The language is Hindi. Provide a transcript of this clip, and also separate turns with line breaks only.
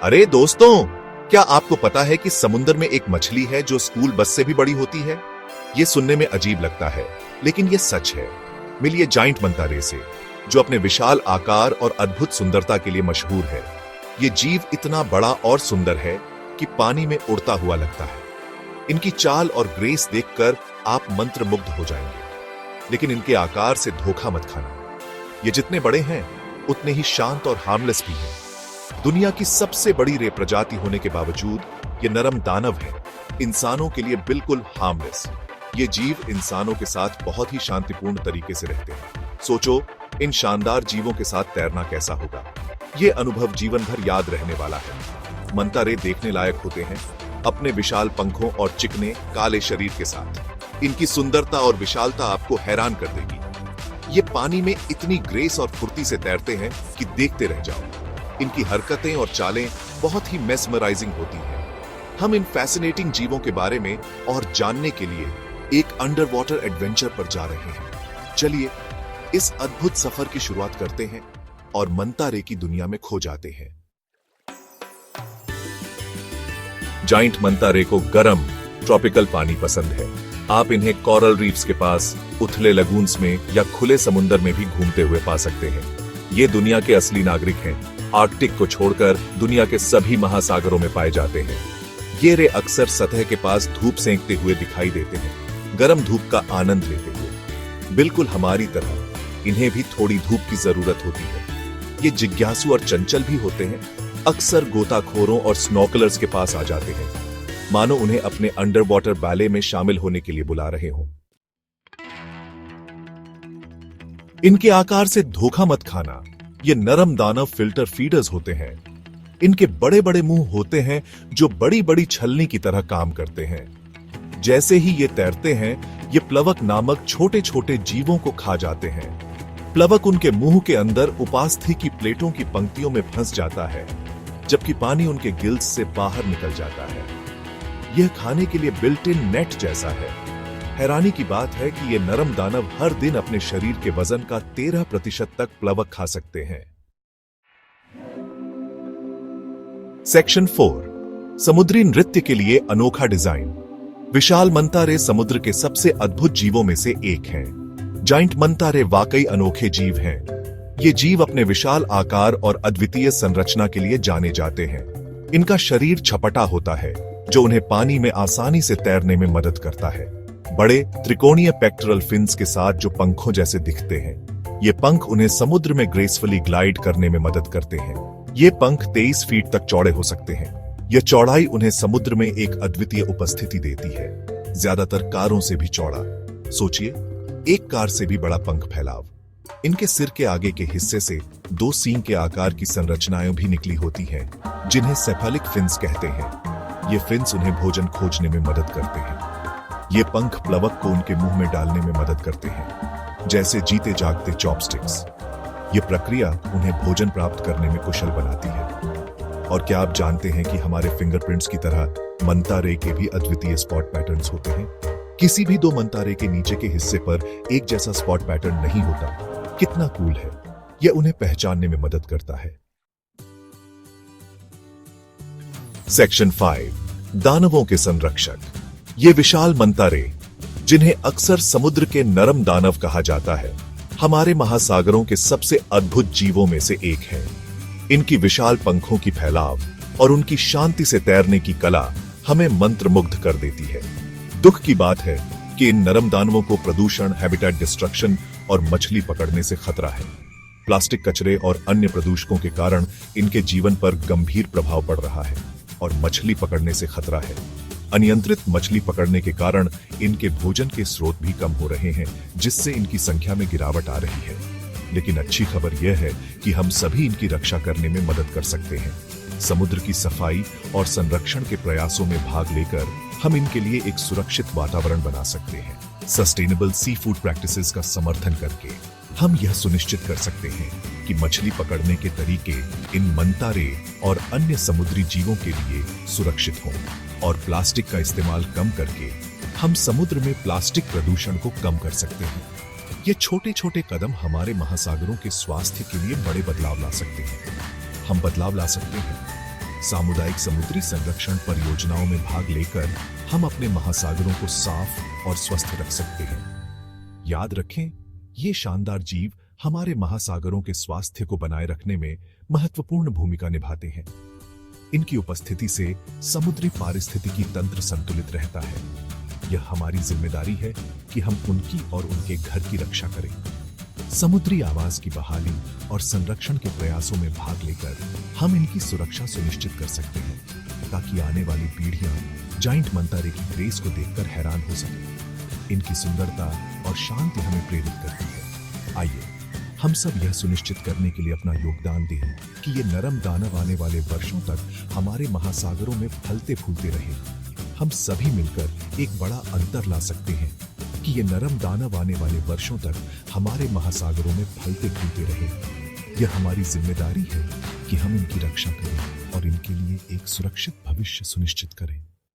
अरे दोस्तों, क्या आपको पता है कि समुद्र में एक मछली है जो स्कूल बस से भी बड़ी होती है? ये सुनने में अजीब लगता है, लेकिन ये सच है। मिलिए जाइंट मंता रे से, जो अपने विशाल आकार और अद्भुत सुंदरता के लिए मशहूर है। ये जीव इतना बड़ा और सुंदर है कि पानी में उड़ता हुआ लगता है। इनकी चाल और ग्रेस देखकर आप मंत्रमुग्ध हो जाएंगे। लेकिन इनके आकार से धोखा मत खाना। ये जितने बड़े हैं उतने ही शांत और हार्मलेस भी हैं। दुनिया की सबसे बड़ी रे प्रजाति होने के बावजूद ये नरम दानव है, इंसानों के लिए बिल्कुल हार्मलेस। ये जीव इंसानों के साथ बहुत ही शांतिपूर्ण तरीके से रहते हैं। सोचो, इन शानदार जीवों के साथ तैरना कैसा होगा। ये अनुभव जीवन भर याद रहने वाला है। मंता रे देखने लायक होते हैं, अपने विशाल पंखों और चिकने काले शरीर के साथ। इनकी सुंदरता और विशालता आपको हैरान कर देगी। ये पानी में इतनी ग्रेस और फुर्ती से तैरते हैं कि देखते रह जाओ। इनकी हरकतें और चालें बहुत ही मेस्मराइजिंग होती हैं। हम इन फैसिनेटिंग जीवों के बारे में और जानने के लिए एक अंडर वाटर एडवेंचर पर जा रहे हैं। चलिए इस अद्भुत सफर की शुरुआत करते हैं और मंता रे की दुनिया में खो जाते हैं। जाइंट मंता रे को गर्म ट्रॉपिकल पानी पसंद है। आप इन्हें कोरल रीफ्स के पास, उथले लगून्स में या खुले समुद्र में भी घूमते हुए पा सकते हैं। ये दुनिया के असली नागरिक हैं। आर्कटिक को छोड़कर दुनिया के सभी महासागरों में पाए जाते हैं। ये रे अक्सर सतह के पास धूप सेंकते हुए दिखाई देते हैं, गर्म धूप का आनंद लेते हुए। बिल्कुल हमारी तरह इन्हें भी थोड़ी धूप की जरूरत होती है। ये जिज्ञासु और चंचल भी होते हैं। अक्सर गोताखोरों और स्नॉर्कलर्स के पास आ जाते हैं, मानो उन्हें अपने अंडर वाटर बैले में शामिल होने के लिए बुला रहे हों। इनके आकार से धोखा मत खाना। ये नरम दानव फिल्टर फीडर्स होते हैं। इनके बड़े बड़े मुंह होते हैं जो बड़ी बड़ी छलनी की तरह काम करते हैं। जैसे ही ये तैरते हैं, ये प्लवक नामक छोटे छोटे जीवों को खा जाते हैं। प्लवक उनके मुंह के अंदर उपास्थि की प्लेटों की पंक्तियों में फंस जाता है, जबकि पानी उनके गिल्स से बाहर निकल जाता है। यह खाने के लिए बिल्ट इन नेट जैसा है। हैरानी की बात है कि ये नरम दानव हर दिन अपने शरीर के वजन का 13% तक प्लवक खा सकते हैं। सेक्शन 4, समुद्री नृत्य के लिए अनोखा डिजाइन। विशाल मंता रे समुद्र के सबसे अद्भुत जीवों में से एक हैं। जाइंट मंता रे वाकई अनोखे जीव हैं। ये जीव अपने विशाल आकार और अद्वितीय संरचना के लिए जाने जाते हैं। इनका शरीर छपटा होता है, जो उन्हें पानी में आसानी से तैरने में मदद करता है। बड़े त्रिकोणीय पेक्टोरल फिन्स के साथ जो पंखों जैसे दिखते हैं, ये पंख उन्हें समुद्र में ग्रेसफुली ग्लाइड करने में मदद करते हैं। ये पंख 23 फीट तक चौड़े हो सकते हैं। यह चौड़ाई उन्हें समुद्र में एक अद्वितीय उपस्थिति देती है, ज्यादातर कारों से भी चौड़ा। सोचिए, एक कार से भी बड़ा पंख फैलाव। इनके सिर के आगे के हिस्से से 2 सींग के आकार की संरचनाएं भी निकली होती हैं, जिन्हें सेफेलिक फिन्स कहते हैं। ये फिन्स उन्हें भोजन खोजने में मदद करते हैं। ये पंख प्लवक को उनके मुंह में डालने में मदद करते हैं, जैसे जीते जागते चॉपस्टिक्स। ये प्रक्रिया उन्हें भोजन प्राप्त करने में कुशल बनाती है। और क्या आप जानते हैं कि हमारे फिंगरप्रिंट्स की तरह मंता रे के भी अद्वितीय स्पॉट पैटर्न्स होते हैं? किसी भी 2 मंता रे के नीचे के हिस्से पर एक जैसा स्पॉट पैटर्न नहीं होता। कितना कूल है। यह उन्हें पहचानने में मदद करता है। सेक्शन 5, दानवों के संरक्षक। ये विशाल मंता रे, जिन्हें अक्सर समुद्र के नरम दानव कहा जाता है, हमारे महासागरों के सबसे अद्भुत जीवों में से एक है। इनकी विशाल पंखों की फैलाव और उनकी शांति से तैरने की कला हमें मंत्रमुग्ध कर देती है। दुख की बात है कि इन नरम दानवों को प्रदूषण, हैबिटेट डिस्ट्रक्शन और मछली पकड़ने से खतरा है। प्लास्टिक कचरे और अन्य प्रदूषकों के कारण इनके जीवन पर गंभीर प्रभाव पड़ रहा है और मछली पकड़ने से खतरा है। अनियंत्रित मछली पकड़ने के कारण इनके भोजन के स्रोत भी कम हो रहे हैं, जिससे इनकी संख्या में गिरावट आ रही है। लेकिन अच्छी खबर यह है कि हम सभी इनकी रक्षा करने में मदद कर सकते हैं। समुद्र की सफाई और संरक्षण के प्रयासों में भाग लेकर हम इनके लिए एक सुरक्षित वातावरण बना सकते हैं। सस्टेनेबल सी फूड प्रैक्टिसेस का समर्थन करके हम यह सुनिश्चित कर सकते हैं कि मछली पकड़ने के तरीके इन मंता रे और अन्य समुद्री जीवों के लिए सुरक्षित हों। और प्लास्टिक का इस्तेमाल कम करके हम समुद्र में प्लास्टिक प्रदूषण को कम कर सकते हैं। ये छोटे छोटे कदम हमारे महासागरों के स्वास्थ्य के लिए बड़े बदलाव ला सकते हैं। हम बदलाव ला सकते हैं। सामुदायिक समुद्री संरक्षण परियोजनाओं में भाग लेकर हम अपने महासागरों को साफ और स्वस्थ रख सकते हैं। याद रखें, ये शानदार जीव हमारे महासागरों के स्वास्थ्य को बनाए रखने में महत्वपूर्ण भूमिका निभाते हैं। इनकी उपस्थिति से समुद्री पारिस्थितिकी तंत्र संतुलित रहता है। यह हमारी जिम्मेदारी है कि हम उनकी और उनके घर की रक्षा करें। समुद्री आवास की बहाली और संरक्षण के प्रयासों में भाग लेकर हम इनकी सुरक्षा सुनिश्चित कर सकते हैं, ताकि आने वाली पीढ़ियां जाइंट मंतारे की ग्रेस को देखकर हैरान हो सकें। इनकी सुंदरता और शांति हमें प्रेरित करती है। आइए हम सब यह सुनिश्चित करने के लिए अपना योगदान दें कि ये नरम दानव आने वाले वर्षों तक हमारे महासागरों में फलते फूलते रहें। हम सभी मिलकर एक बड़ा अंतर ला सकते हैं कि ये नरम दानव आने वाले वर्षों तक हमारे महासागरों में फलते फूलते रहें। यह हमारी जिम्मेदारी है कि हम इनकी रक्षा करें और इनके लिए एक सुरक्षित भविष्य सुनिश्चित करें।